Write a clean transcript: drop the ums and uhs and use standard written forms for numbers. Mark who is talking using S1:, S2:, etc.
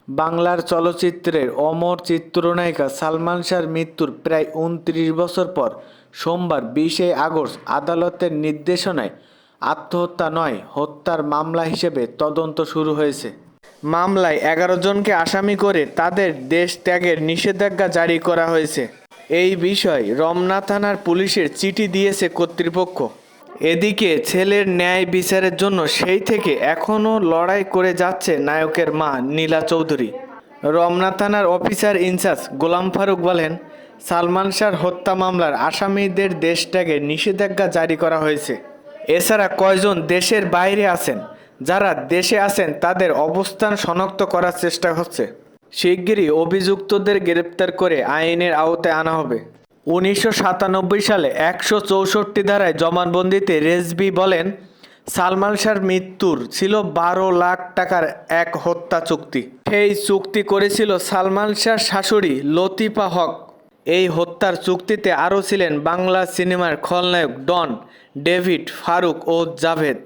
S1: বাংলার চলচ্চিত্রের অমর চিত্রনায়িকা সালমান শাহর মৃত্যুর প্রায় ২৯ বছর পর সোমবার ২০শে আগস্ট আদালতের নির্দেশনায় আত্মহত্যা নয় হত্যার মামলা হিসেবে তদন্ত শুরু হয়েছে। মামলায় ১১ জনকে আসামি করে তাদের দেশ ত্যাগের নিষেধাজ্ঞা জারি করা হয়েছে। এই বিষয়ে রমনা থানার পুলিশের চিঠি দিয়েছে কর্তৃপক্ষ। এদিকে ছেলের ন্যায় বিচারের জন্য সেই থেকে এখনও লড়াই করে যাচ্ছে নায়কের মা নীলা চৌধুরী। রমনা থানার অফিসার ইনচার্জ গোলাম ফারুক বলেন, সালমান শাহর হত্যা মামলার আসামিদের দেশ ত্যাগের নিষেধাজ্ঞা জারি করা হয়েছে। এছাড়া কয়জন দেশের বাইরে আছেন, যারা দেশে আছেন তাদের অবস্থান শনাক্ত করার চেষ্টা হচ্ছে। শিগগিরই অভিযুক্তদের গ্রেপ্তার করে আইনের আওতায় আনা হবে। ১৯৯৭ সালে ১৬৪ ধারায় জবানবন্দিতে রেজভী বলেন, সালমান শাহর মৃত্যুর ছিল ১২ লাখ টাকার এক হত্যা চুক্তি। সেই চুক্তি করেছিল সালমান শাহর শাশুড়ি লতিফা হক। এই হত্যার চুক্তিতে আরও ছিলেন বাংলা সিনেমার খলনায়ক ডন, ডেভিড, ফারুক ও জাভেদ।